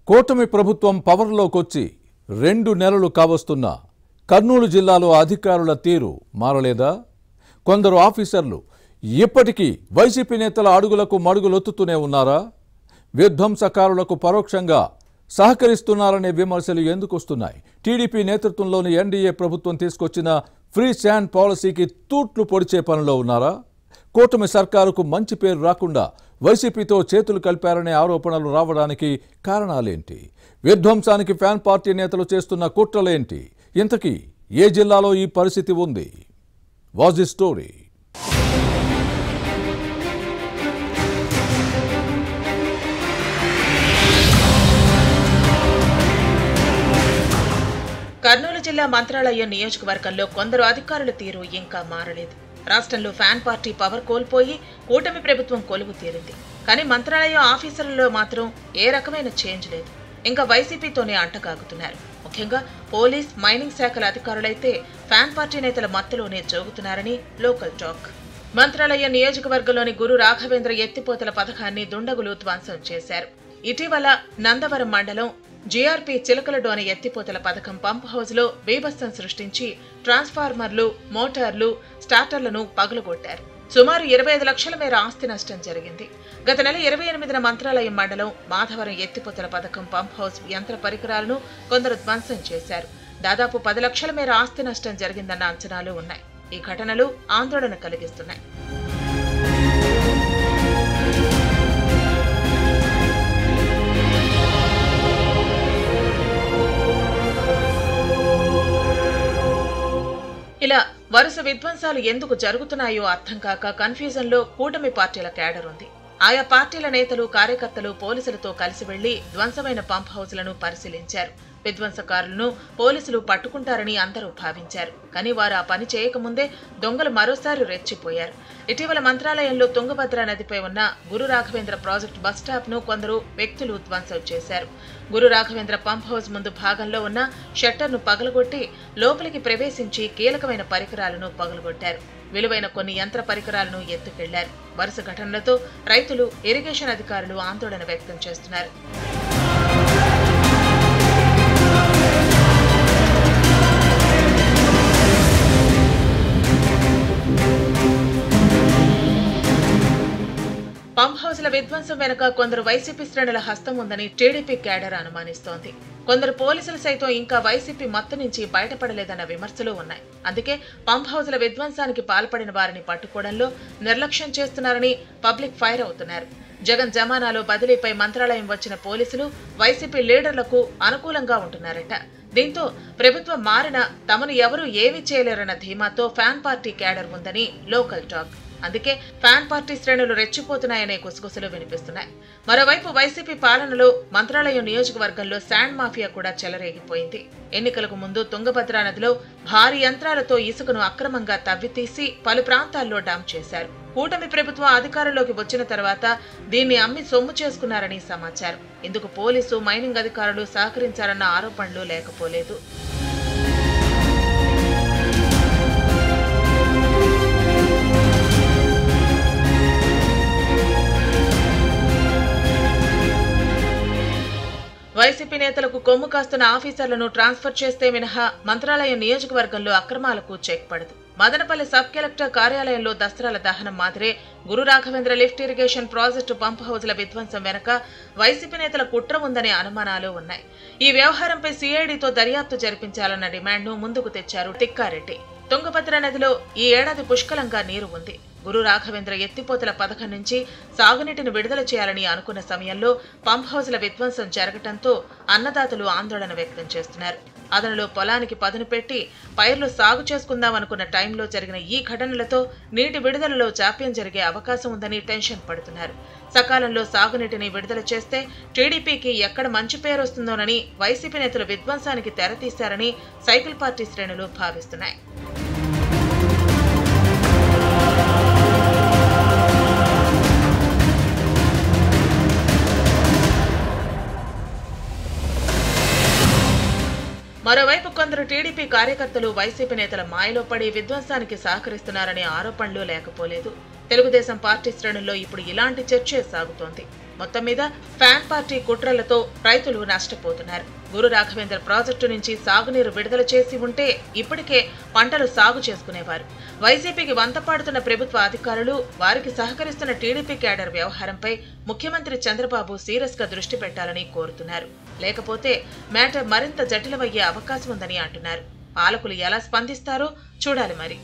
కూటమి ప్రభుత్వం పవర్లోకొచ్చి 2 నెలలు కావస్తున్నా కర్నూలు జిల్లాలో అధికారుల తీరు మారలేదా? కొందరు ఆఫీసర్లు ఇప్పటికీ వైసీపీ నేతల అడుగులకు మడుగులొత్తుతూనే ఉన్నారా? విధ్వంసకారులకు పరోక్షంగా సహకరిస్తున్నారనే విమర్శలు ఎందుకు వస్తున్నాయి? టీడీపీ నేతృత్వంలోని ఎన్డీఏ ప్రభుత్వం తీసుకొచ్చిన ఫ్రీ శాండ్ పాలసీకి తూట్లు పొడిచే పనిలో ఉన్నారా? కూటమి సర్కారుకు మంచి పేరు రాకుండా వైసీపీతో చేతులు కలిపారనే ఆరోపణలు రావడానికి కారణాలేంటి? విధ్వంసానికి ఫ్యాన్ పార్టీ నేతలు చేస్తున్న కుట్రలేంటి? ఇంతకీ ఏ జిల్లాలో ఈ పరిస్థితి ఉంది? Was the story? కర్నూలు జిల్లా మంత్రాలయం నియోజకవర్గంలో కొందరు అధికారుల తీరు ఇంకా మారలేదు. రాష్ట్రంలో ఫ్యాన్ పార్టీ పవర్ కోల్పోయి కూటమి ప్రభుత్వం కొలువు తీరింది. కానీ మంత్రాలయం ఆఫీసర్లలో మాత్రం ఏ రకమైన చేంజ్ లేదు. ఇంకా వైసీపీతోనే అంటకాగుతున్నారు. ముఖ్యంగా పోలీస్, మైనింగ్ శాఖల అధికారులైతే ఫ్యాన్ పార్టీ నేతల మత్తులోనే జోగుతున్నారని లోకల్ టాక్. మంత్రాలయం నియోజకవర్గంలోని గురు రాఘవేంద్ర ఎత్తిపోతల పథకాన్ని దుండగులు ధ్వంసం చేశారు. ఇటీవల నందవరం మండలం జీఆర్పీ చిలకలడోని ఎత్తిపోతల పథకం పంప్ హౌస్ లో బీభత్సం సృష్టించి ట్రాన్స్ఫార్మర్లు, మోటార్లు, స్టార్టర్లను పగులగొట్టారు. సుమారు 25 లక్షల మేర ఆస్తి నష్టం జరిగింది. గత నెల 28న మంత్రాలయం మండలం మాధవరం ఎత్తిపోతల పథకం పంప్ హౌస్ యంత్ర పరికరాలను కొందరు ధ్వంసం చేశారు. దాదాపు 10 లక్షల మేర ఆస్తి నష్టం జరిగిందన్న అంచనాలు ఉన్నాయి. ఈ ఘటనలు ఆందోళన కలిగిస్తున్నాయి. ఇలా వరుస విధ్వంసాలు ఎందుకు జరుగుతున్నాయో అర్థం కాక కన్ఫ్యూజన్ లో కూటమి పార్టీల క్యాడర్ ఉంది. ఆయా పార్టీల నేతలు, కార్యకర్తలు పోలీసులతో కలిసి వెళ్లి ధ్వంసమైన పంప్ హౌస్లను పరిశీలించారు. విధ్వంసకారులను పోలీసులు పట్టుకుంటారని అందరూ భావించారు. కానీ వారు ఆ పని చేయకముందే దొంగలు మరోసారి రెచ్చిపోయారు. ఇటీవల మంత్రాలయంలో తుంగభద్ర నదిపై ఉన్న గురు రాఘవేంద్ర ప్రాజెక్టు బస్టాప్ ను కొందరు వ్యక్తులు ధ్వంసం చేశారు. గురు రాఘవేంద్ర పంప్ హౌస్ ముందు భాగంలో ఉన్న షట్టర్ను పగలగొట్టి లోపలికి ప్రవేశించి కీలకమైన పరికరాలను పగలగొట్టారు. విలువైన కొన్ని యంత్ర పరికరాలను ఎత్తుకెళ్లారు. వరుస ఘటనలతో రైతులు, ఇరిగేషన్ అధికారులు ఆందోళన వ్యక్తం చేస్తున్నారు. పంప్ హౌస్ల విధ్వంసం వెనుక కొందరు వైసీపీ శ్రేణుల హస్తం ఉందని టీడీపీ క్యాడర్ అనుమానిస్తోంది. కొందరు పోలీసులు సైతం ఇంకా వైసీపీ మత్తు నుంచి బయటపడలేదన్న విమర్శలు ఉన్నాయి. అందుకే పంప్ హౌస్ల విధ్వంసానికి పాల్పడిన వారిని పట్టుకోవడంలో నిర్లక్ష్యం చేస్తున్నారని పబ్లిక్ ఫైర్ అవుతున్నారు. జగన్ జమానాలో బదిలీపై మంత్రాలయం వచ్చిన పోలీసులు వైసీపీ లీడర్లకు అనుకూలంగా ఉంటున్నారట. దీంతో ప్రభుత్వం మారినా తమను ఎవరూ ఏమీ చేయలేరన్న ధీమాతో ఫ్యాన్ పార్టీ క్యాడర్ ఉందని లోకల్ టాక్. అందుకే ఫ్యాన్ పార్టీ శ్రేణులు రెచ్చిపోతున్నాయనే గుసగుసలు వినిపిస్తున్నాయి. మరోవైపు వైసీపీ పాలనలో మంత్రాలయం నియోజకవర్గంలో శాండ్ మాఫియా కూడా చెలరేగిపోయింది. ఎన్నికలకు ముందు తుంగభద్ర నదిలో భారీ యంత్రాలతో ఇసుకను అక్రమంగా తవ్వితీసి పలు ప్రాంతాల్లో డంప్ చేశారు. కూటమి ప్రభుత్వం అధికారంలోకి వచ్చిన తర్వాత దీన్ని అమ్మి సొమ్ము చేసుకున్నారని సమాచారం. ఇందుకు పోలీసు, మైనింగ్ అధికారులు సహకరించారన్న ఆరోపణలు లేకపోలేదు. వైసీపీ నేతలకు కొమ్ము కాస్తున్న ఆఫీసర్లను ట్రాన్స్ఫర్ చేస్తే మినహా మంత్రాలయం నియోజకవర్గంలో అక్రమాలకు చెక్ పడదు. మదనపల్లి సబ్ కలెక్టర్ కార్యాలయంలో దస్త్రాల దహనం మాదిరే Guru Raghavendra lift irrigation project pump హౌస్ల విధ్వంసం వెనక వైసీపీ నేతల కుట్ర ఉందనే అనుమానాలు ఉన్నాయి. ఈ వ్యవహారంపై సిఐడితో దర్యాప్తు జరిపించాలన్న డిమాండ్ను ముందుకు తెచ్చారు తిక్కారెడ్డి. తుంగభద్ర నదిలో ఈ ఏడాది పుష్కలంగా నీరు ఉంది. గురు రాఘవేంద్ర ఎత్తిపోతల పథకం నుంచి సాగునీటిని విడుదల చేయాలని అనుకున్న సమయంలో పంప్ హౌస్ల విధ్వంసం జరగటంతో అన్నదాతలు ఆందోళన వ్యక్తం చేస్తున్నారు. అదనలో పొలానికి పదును పెట్టి పైర్లు సాగు చేసుకుందామనుకున్న టైంలో జరిగిన ఈ ఘటనలతో నీటి విడుదలలో జాప్యం జరిగే అవకాశం ఉందని టెన్షన్ పడుతున్నారు. సకాలంలో సాగునీటిని విడుదల చేస్తే టీడీపీకి ఎక్కడ మంచి పేరు వస్తుందోనని వైసీపీ నేతలు విధ్వంసానికి తెరతీశారని సైకిల్ పార్టీ శ్రేణులు భావిస్తున్నాయి. మరోవైపు కొందరు టీడీపీ కార్యకర్తలు వైసీపీ నేతల మాయలో పడి విధ్వంసానికి సహకరిస్తున్నారనే ఆరోపణలు లేకపోలేదు. తెలుగుదేశం పార్టీ శ్రేణుల్లో ఇప్పుడు ఇలాంటి చర్చే సాగుతోంది. మొత్తం మీద ఫ్యాన్ పార్టీ కుట్రలతో రైతులు నష్టపోతున్నారు. గురు రాఘవేంద్ర ప్రాజెక్టు నుంచి సాగునీరు విడుదల చేసి ఉంటే ఇప్పటికే పంటలు సాగు చేసుకునేవారు. వైసీపీకి వంతపాడుతున్న ప్రభుత్వ అధికారులు, వారికి సహకరిస్తున్న టీడీపీ క్యాడర్ వ్యవహారంపై ముఖ్యమంత్రి చంద్రబాబు సీరియస్ గా దృష్టి పెట్టాలని కోరుతున్నారు. లేకపోతే మ్యాటర్ మరింత జటిలమయ్యే అవకాశం ఉందని అంటున్నారు. పాలకులు ఎలా స్పందిస్తారో చూడాలి మరి.